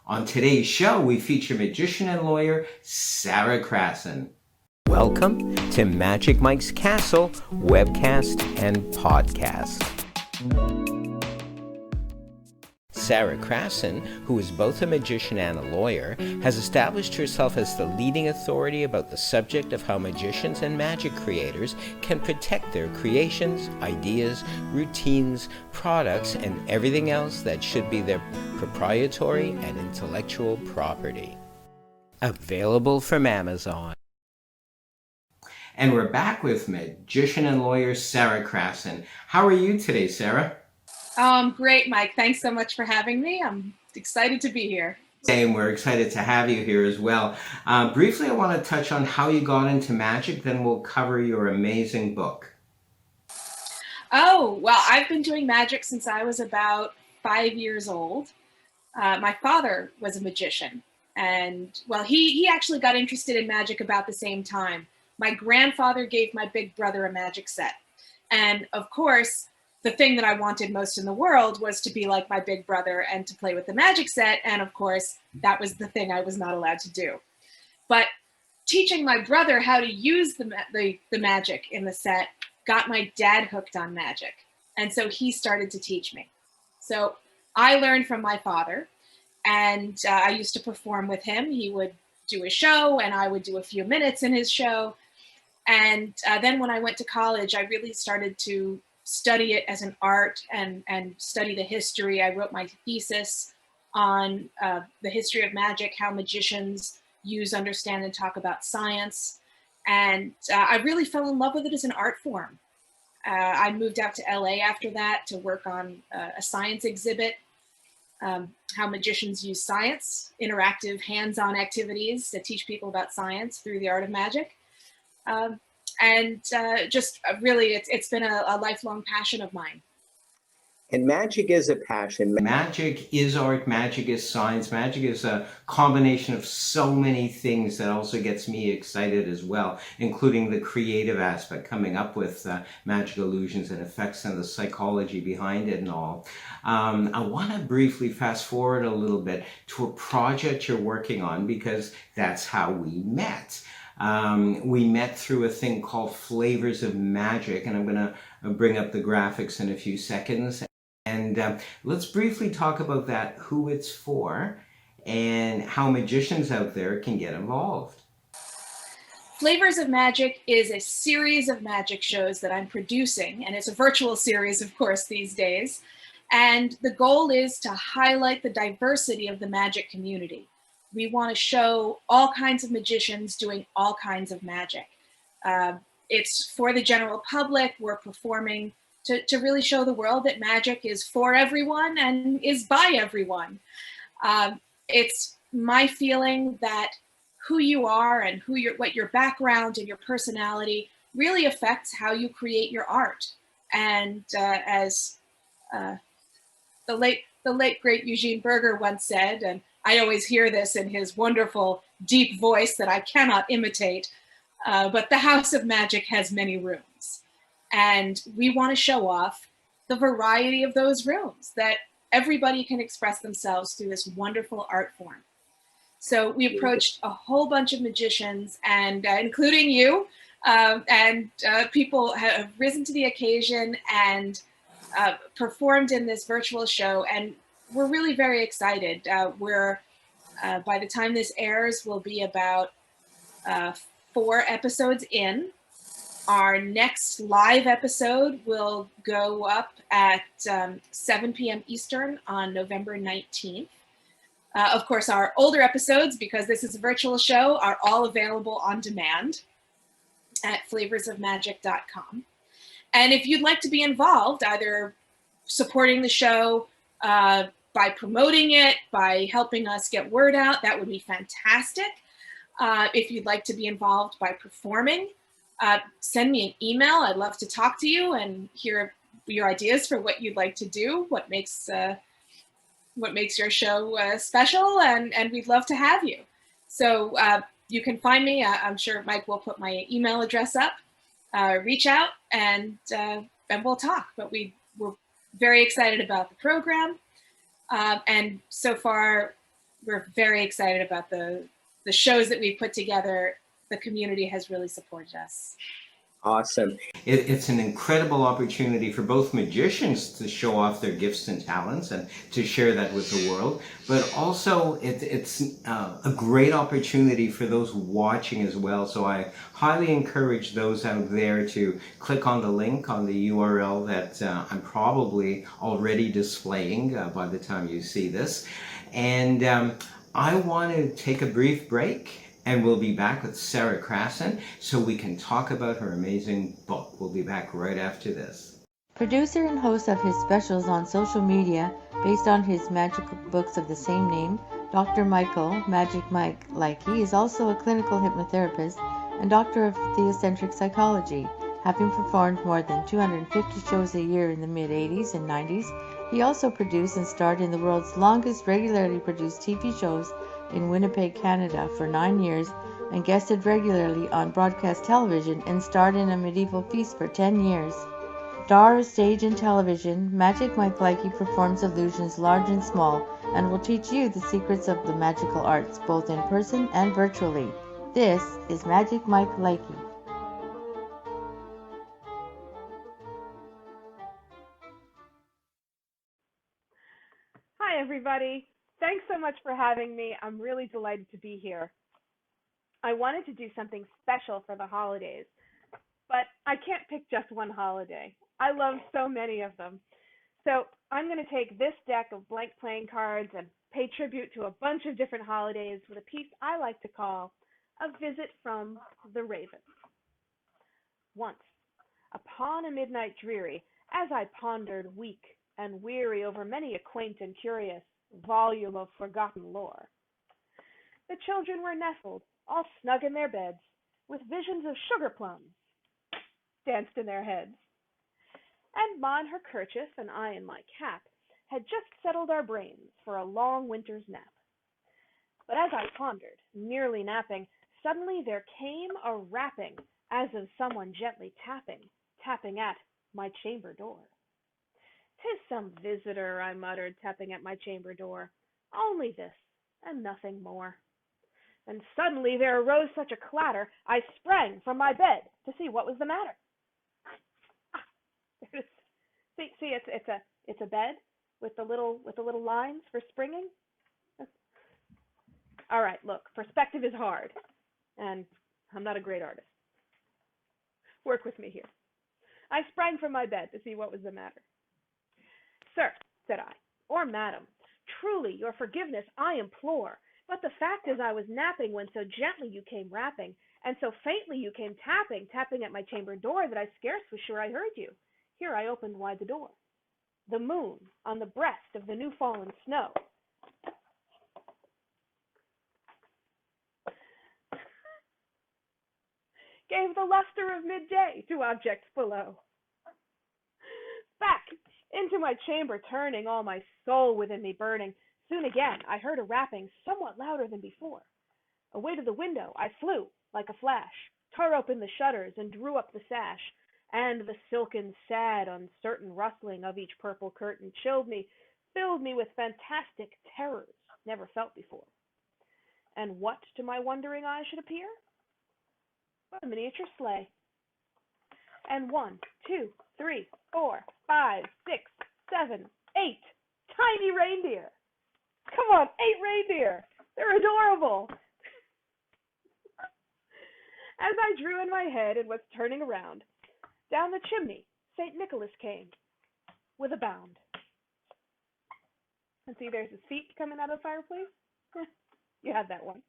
On today's show, we feature magician and lawyer Sara Crasson. Welcome to Magic Mike's Castle webcast and podcast. Sara Crasson, who is both a magician and a lawyer, has established herself as the leading authority about the subject of how magicians and magic creators can protect their creations, ideas, routines, products, and everything else that should be their proprietary and intellectual property. Available from Amazon. And we're back with magician and lawyer Sara Crasson. How are you today, Sara? Great, Mike. Thanks so much for having me. I'm excited to be here. Same, we're excited to have you here as well. Briefly, I want to touch on how you got into magic, then we'll cover your amazing book. Oh, well, I've been doing magic since I was about 5 years old. My father was a magician, and well, he actually got interested in magic about the same time. My grandfather gave my big brother a magic set. And of course, the thing that I wanted most in the world was to be like my big brother and to play with the magic set. And of course, that was the thing I was not allowed to do. But teaching my brother how to use the magic in the set got my dad hooked on magic. And so he started to teach me. So I learned from my father, and I used to perform with him. He would do a show and I would do a few minutes in his show. And then when I went to college, I really started to study it as an art and study the history. I wrote my thesis on the history of magic, how magicians use, understand, and talk about science. And I really fell in love with it as an art form. I moved out to LA after that to work on a science exhibit, how magicians use science, interactive hands-on activities that teach people about science through the art of magic. Just really, it's been a lifelong passion of mine. And magic is a passion. Magic is art, magic is science, magic is a combination of so many things that also gets me excited as well, including the creative aspect, coming up with magic illusions and effects and the psychology behind it and all. I want to briefly fast forward a little bit to a project you're working on, because that's how we met. We met through a thing called Flavors of Magic, and I'm going to bring up the graphics in a few seconds. And let's briefly talk about that, who it's for, and how magicians out there can get involved. Flavors of Magic is a series of magic shows that I'm producing, and it's a virtual series, of course, these days. And the goal is to highlight the diversity of the magic community. We want to show all kinds of magicians doing all kinds of magic. It's for the general public. We're performing to really show the world that magic is for everyone and is by everyone. It's my feeling that who you are and what your background and your personality really affects how you create your art. And as the late great Eugene Berger once said, and I always hear this in his wonderful, deep voice that I cannot imitate, but the House of Magic has many rooms. And we want to show off the variety of those rooms, that everybody can express themselves through this wonderful art form. So we approached a whole bunch of magicians, and including you, and people have risen to the occasion and performed in this virtual show, and we're really very excited. By the time this airs, we'll be about 4 episodes in. Our next live episode will go up at 7 p.m. Eastern on November 19th. Of course, our older episodes, because this is a virtual show, are all available on demand at flavorsofmagic.com. And if you'd like to be involved, either supporting the show, by promoting it, by helping us get word out, that would be fantastic. If you'd like to be involved by performing, send me an email. I'd love to talk to you and hear your ideas for what you'd like to do, what makes your show special, and we'd love to have you. So you can find me. I'm sure Mike will put my email address up. Reach out and we'll talk. But we're very excited about the program. And so far, we're very excited about the shows that we put together. The community has really supported us. Awesome. It's an incredible opportunity for both magicians to show off their gifts and talents and to share that with the world, but also it's a great opportunity for those watching as well. So I highly encourage those out there to click on the link on the URL that I'm probably already displaying by the time you see this. And I want to take a brief break. And we'll be back with Sara Crasson so we can talk about her amazing book. We'll be back right after this. Producer and host of his specials on social media based on his magical books of the same name, Dr. Michael, Magic Mike Likey, is also a clinical hypnotherapist and doctor of theocentric psychology. Having performed more than 250 shows a year in the mid-80s and 90s, he also produced and starred in the world's longest regularly produced TV shows in Winnipeg, Canada for 9 years, and guested regularly on broadcast television and starred in A Medieval Feast for 10 years. Star of stage and television, Magic Mike Likey performs illusions large and small and will teach you the secrets of the magical arts, both in person and virtually. This is Magic Mike Likey. Hi, everybody. Thanks so much for having me. I'm really delighted to be here. I wanted to do something special for the holidays, but I can't pick just one holiday. I love so many of them. So I'm going to take this deck of blank playing cards and pay tribute to a bunch of different holidays with a piece I like to call A Visit from the Raven. Once, upon a midnight dreary, as I pondered weak and weary over many a quaint and curious volume of forgotten lore, the children were nestled, all snug in their beds, with visions of sugar plums danced in their heads. And Ma in her kerchief and I in my cap had just settled our brains for a long winter's nap. But as I pondered, nearly napping, suddenly there came a rapping, as of someone gently tapping at my chamber door. "'Tis some visitor," I muttered, tapping at my chamber door. "Only this, and nothing more." And suddenly there arose such a clatter, I sprang from my bed to see what was the matter. See, it's a bed with the little lines for springing. All right, look, perspective is hard, and I'm not a great artist. Work with me here. I sprang from my bed to see what was the matter. "Sir," said I, "or madam, truly your forgiveness I implore, but the fact is I was napping when so gently you came rapping, and so faintly you came tapping at my chamber door that I scarce was sure I heard you. Here I opened wide the door. The moon on the breast of the new fallen snow gave the luster of midday to objects below. Back into my chamber turning, all my soul within me burning, soon again I heard a rapping somewhat louder than before. Away to the window I flew like a flash, tore open the shutters and drew up the sash, and the silken, sad, uncertain rustling of each purple curtain chilled me, filled me with fantastic terrors never felt before. And what to my wondering eye should appear? But a miniature sleigh. And 1, 2, 3, 4, 5, 6, 7, 8 tiny reindeer. Come on, 8 reindeer. They're adorable. As I drew in my head and was turning around, down the chimney St. Nicholas came with a bound. And see, there's his feet coming out of the fireplace. You had that one.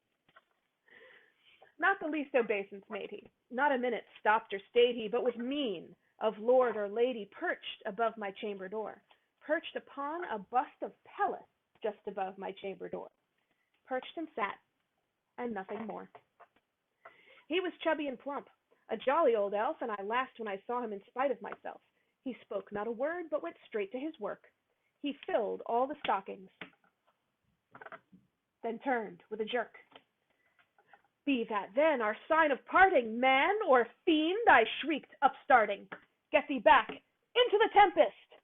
Not the least obeisance made he, not a minute stopped or stayed he, but with mien of lord or lady perched above my chamber door, perched upon a bust of Pallas just above my chamber door, perched and sat, and nothing more. He was chubby and plump, a jolly old elf, and I laughed when I saw him in spite of myself. He spoke not a word, but went straight to his work. He filled all the stockings, then turned with a jerk. "Be that then our sign of parting, man or fiend?" I shrieked, upstarting. "Get thee back into the tempest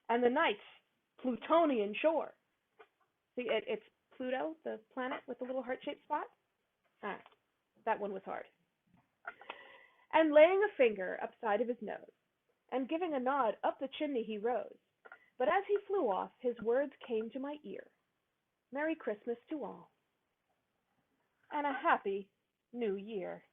and the night's Plutonian shore." See, it's Pluto, the planet with the little heart-shaped spot? Ah, that one was hard. And laying a finger upside of his nose, and giving a nod up the chimney he rose. But as he flew off, his words came to my ear. Merry Christmas to all, and a happy New Year.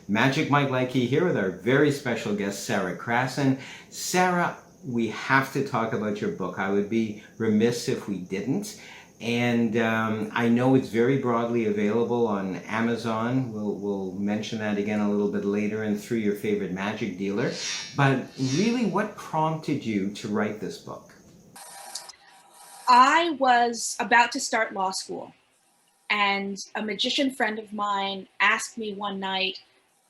Magic Mike Likey here with our very special guest, Sara Crasson. Sara, we have to talk about your book. I would be remiss if we didn't. And I know it's very broadly available on Amazon. We'll mention that again a little bit later and through your favorite magic dealer. But really, what prompted you to write this book? I was about to start law school, and a magician friend of mine asked me one night,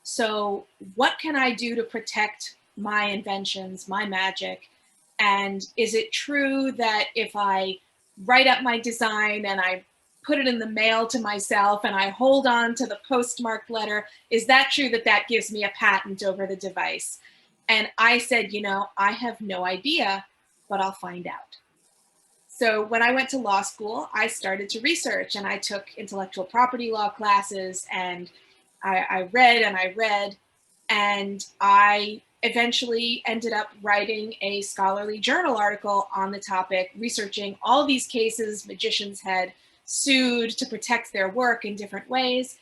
so what can I do to protect my inventions, my magic? And is it true that if I write up my design and I put it in the mail to myself and I hold on to the postmarked letter, is that true that that gives me a patent over the device? And I said, I have no idea, but I'll find out. So when I went to law school, I started to research, and I took intellectual property law classes, and I read and I read, and I eventually ended up writing a scholarly journal article on the topic, researching all these cases magicians had sued to protect their work in different ways.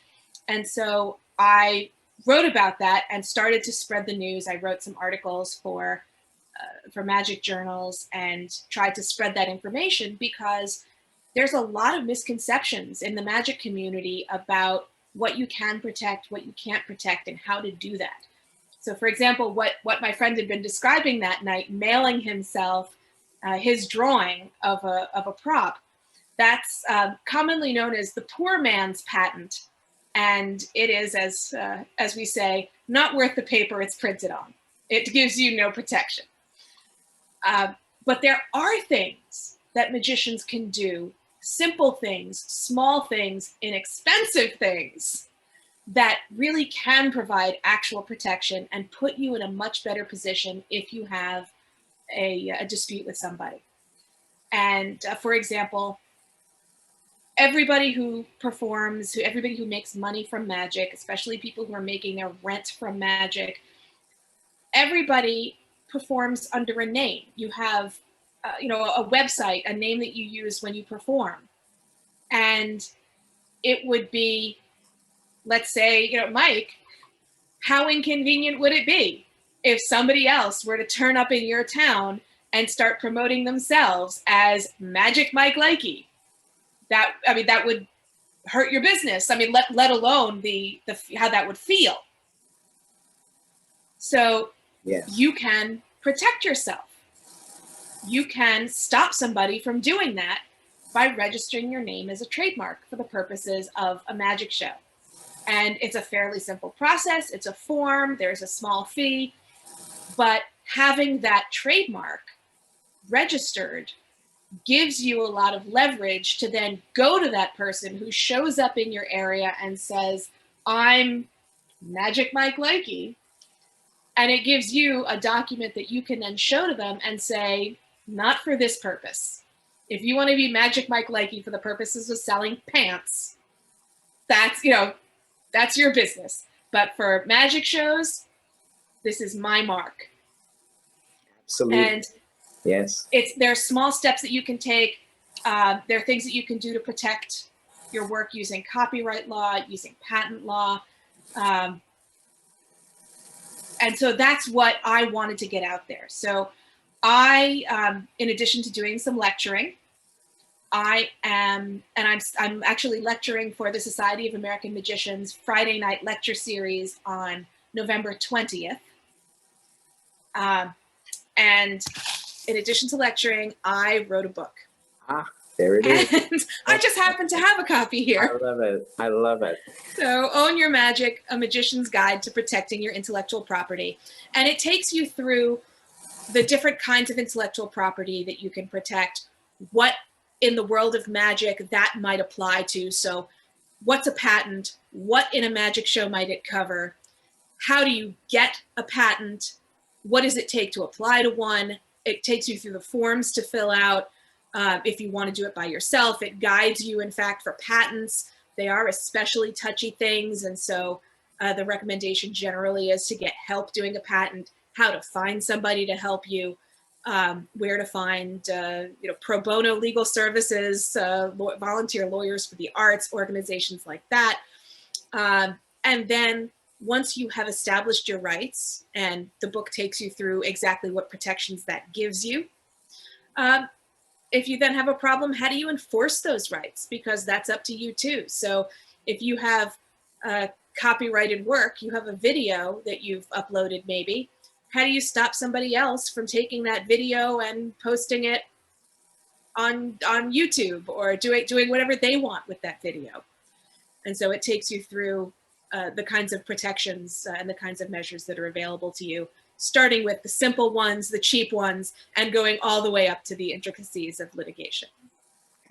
And so I wrote about that and started to spread the news. I wrote some articles for magic journals and tried to spread that information, because there's a lot of misconceptions in the magic community about what you can protect, what you can't protect, and how to do that. So for example, what my friend had been describing that night, mailing himself his drawing of a prop, that's commonly known as the poor man's patent. And it is, as we say, not worth the paper it's printed on. It gives you no protection. But there are things that magicians can do, simple things, small things, inexpensive things, that really can provide actual protection and put you in a much better position if you have a dispute with somebody. And for example, everybody who performs, everybody who makes money from magic, especially people who are making their rent from magic, everybody performs under a name. You have, a website, a name that you use when you perform. And it would be, let's say, Mike, how inconvenient would it be if somebody else were to turn up in your town and start promoting themselves as Magic Mike Likey? That would hurt your business. Let alone the how that would feel. So yes. You can protect yourself. You can stop somebody from doing that by registering your name as a trademark for the purposes of a magic show. And it's a fairly simple process. It's a form. There's a small fee. But having that trademark registered gives you a lot of leverage to then go to that person who shows up in your area and says, I'm Magic Mike Likey. And it gives you a document that you can then show to them and say, not for this purpose. If you want to be Magic Mike Likey for the purposes of selling pants, that's your business. But for magic shows, this is my mark. Absolutely. And yes, there are small steps that you can take. There are things that you can do to protect your work using copyright law, using patent law. And so that's what I wanted to get out there. So I, in addition to doing some lecturing, I'm actually lecturing for the Society of American Magicians Friday night lecture series on November 20th. And in addition to lecturing, I wrote a book. There it is. And I just happen to have a copy here. I love it. I love it. So, Own Your Magic, A Magician's Guide to Protecting Your Intellectual Property. And it takes you through the different kinds of intellectual property that you can protect, what in the world of magic that might apply to. So what's a patent? What in a magic show might it cover? How do you get a patent? What does it take to apply to one? It takes you through the forms to fill out if you want to do it by yourself. It guides you, in fact, for patents. They are especially touchy things, and so the recommendation generally is to get help doing a patent, how to find somebody to help you, where to find pro bono legal services, volunteer lawyers for the arts, organizations like that. And then once you have established your rights, and the book takes you through exactly what protections that gives you, if you then have a problem, how do you enforce those rights? Because that's up to you too. So if you have copyrighted work, you have a video that you've uploaded maybe, how do you stop somebody else from taking that video and posting it on YouTube or doing whatever they want with that video? And so it takes you through the kinds of protections and the kinds of measures that are available to you, starting with the simple ones, the cheap ones, and going all the way up to the intricacies of litigation.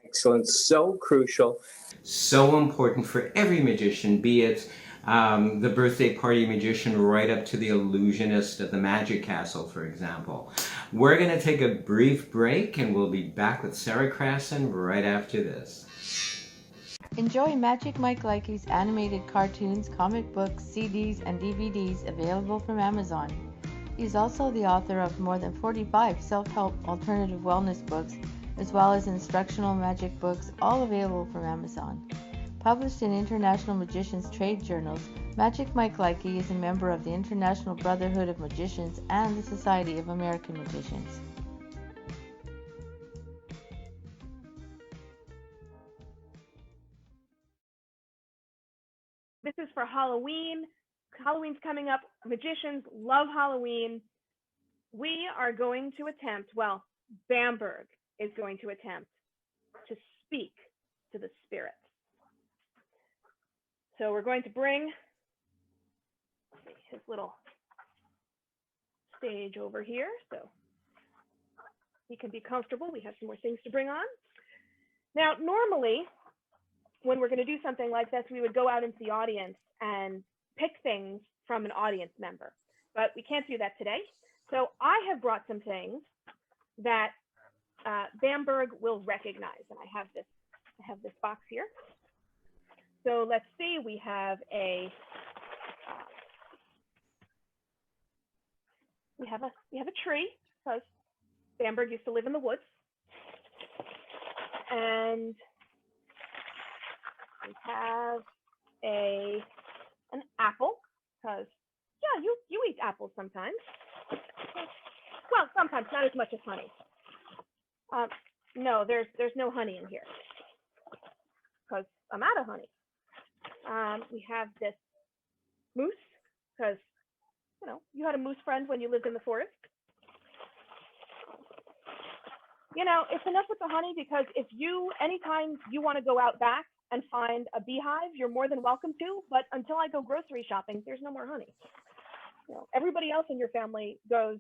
Excellent. So crucial. So important for every magician, be it the birthday party magician right up to the illusionist at the Magic Castle, for example. We're going to take a brief break, and we'll be back with Sara Crasson right after this. Enjoy Magic Mike Likey's animated cartoons, comic books, CDs, and DVDs available from Amazon. He is also the author of more than 45 self-help alternative wellness books, as well as instructional magic books, all available from Amazon. Published in international magicians' trade journals, Magic Mike Likey is a member of the International Brotherhood of Magicians and the Society of American Magicians. This is for Halloween. Halloween's coming up. Magicians love Halloween. We are going to attempt, well, Bamberg is going to attempt to speak to the spirits. So we're going to bring his little stage over here so he can be comfortable. We have some more things to bring on. Now, normally, when we're going to do something like this, we would go out into the audience and pick things from an audience member, but we can't do that today. So I have brought some things that Bamberg will recognize, and I have this box here. So let's see, we have a tree, because Bamberg used to live in the woods, and we have an apple, because yeah, you eat apples sometimes. Well, sometimes, not as much as honey. No, there's no honey in here because I'm out of honey. We have this moose, because you had a moose friend when you lived in the forest. It's enough with the honey, because anytime you want to go out back and find a beehive, you're more than welcome to, but until I go grocery shopping, there's no more honey. Everybody else in your family goes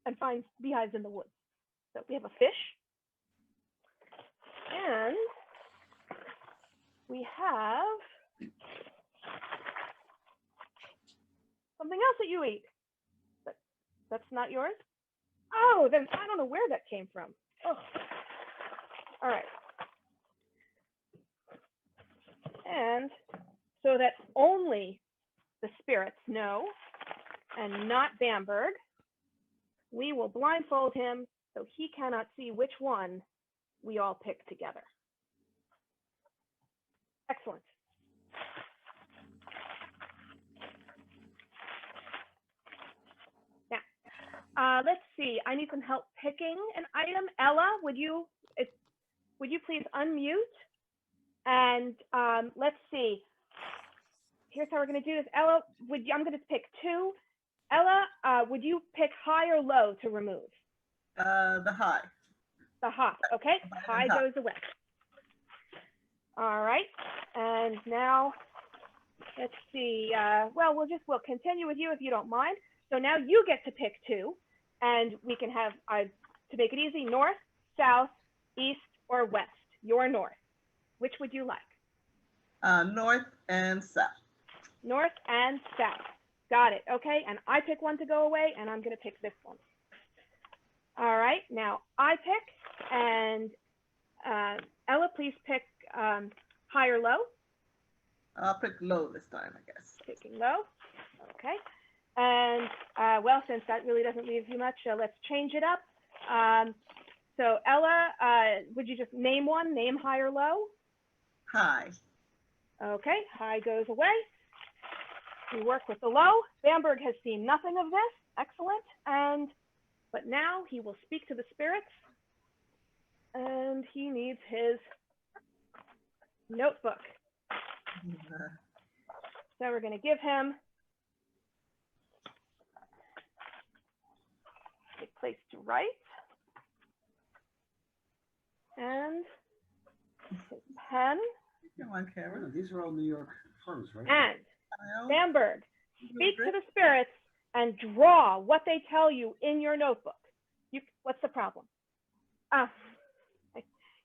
and finds beehives in the woods. So we have a fish, and we have something else that you eat. That's not yours? Oh, then I don't know where that came from. Oh. All right. And so that only the spirits know, and not Bamberg, we will blindfold him so he cannot see which one we all pick together. Excellent. Now, let's see. I need some help picking an item. Ella, would you please unmute? And let's see. Here's how we're going to do this. Ella, I'm going to pick two. Ella, would you pick high or low to remove? The high. The high. Okay. High goes away. All right. And now, let's see. Well, we'll continue with you if you don't mind. So now you get to pick two, and we can have, to make it easy, north, south, east, or west. Your north. Which would you like? North and south. North and south. Got it. Okay. And I pick one to go away, and I'm going to pick this one. All right, now I pick, and Ella, please pick high or low. I'll pick low this time, I guess. Picking low. Okay. And well, since that really doesn't leave you much, let's change it up. So Ella, would you just name one? Name high or low? High. Okay, high goes away. We work with the low. Bamberg has seen nothing of this. Excellent. But now he will speak to the spirits, and he needs his notebook. So we're going to give him a place to write, and his pen. Come on, Karen. These are all New York firms, right? And Kyle, Bamberg, speak to the spirits and draw what they tell you in your notebook. What's the problem?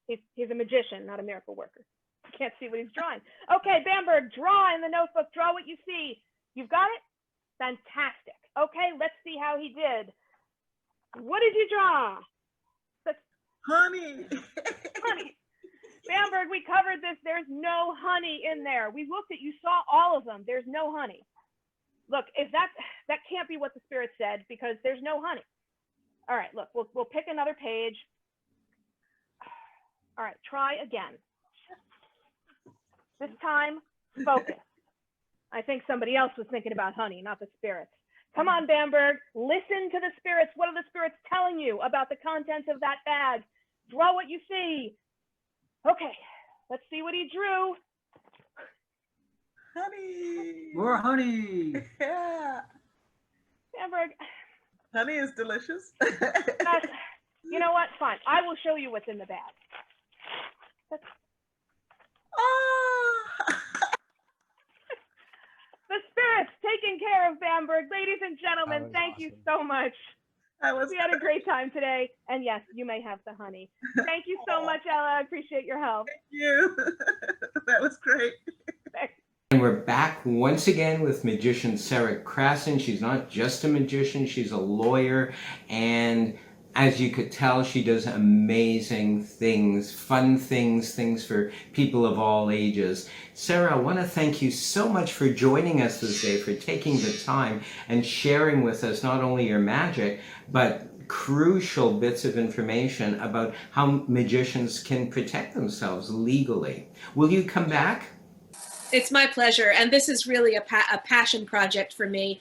He's a magician, not a miracle worker. You can't see what he's drawing. Okay, Bamberg, draw in the notebook. Draw what you see. You've got it? Fantastic. Okay, let's see how he did. What did you draw? honey. Honey. Bamberg, we covered this. There's no honey in there. We looked at, you saw all of them. There's no honey. Look, if that can't be what the spirit said, because there's no honey. All right, look, we'll pick another page. All right, try again. This time, focus. I think somebody else was thinking about honey, not the spirits. Come on, Bamberg, listen to the spirits. What are the spirits telling you about the contents of that bag? Draw what you see. Okay, let's see what he drew. Honey. More honey. Yeah. Bamberg, Honey is delicious. you know what? Fine, I will show you what's in the bag. Oh. The spirits taking care of Bamberg. Ladies and gentlemen, thank you so much. We had a great time today. And yes, you may have the honey. Thank you so much, Ella. I appreciate your help. Thank you. That was great. And we're back once again with magician Sara Crasson. She's not just a magician, she's a lawyer, and as you could tell, she does amazing things, fun things, things for people of all ages. Sara, I want to thank you so much for joining us this day, for taking the time and sharing with us not only your magic, but crucial bits of information about how magicians can protect themselves legally. Will you come back? It's my pleasure. And this is really a passion project for me.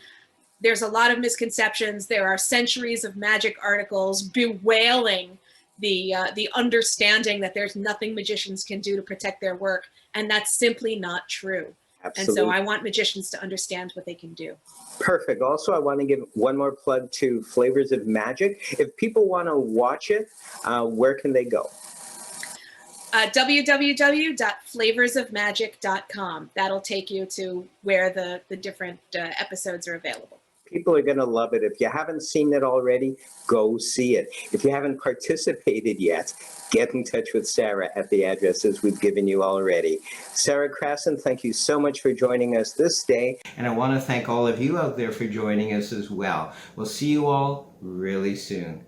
There's a lot of misconceptions. There are centuries of magic articles bewailing the understanding that there's nothing magicians can do to protect their work. And that's simply not true. Absolutely. And so I want magicians to understand what they can do. Perfect. Also, I want to give one more plug to Flavors of Magic. If people want to watch it, where can they go? www.flavorsofmagic.com. That'll take you to where the different episodes are available. People are going to love it. If you haven't seen it already, go see it. If you haven't participated yet, get in touch with Sara at the addresses we've given you already. Sara Crasson, thank you so much for joining us this day. And I want to thank all of you out there for joining us as well. We'll see you all really soon.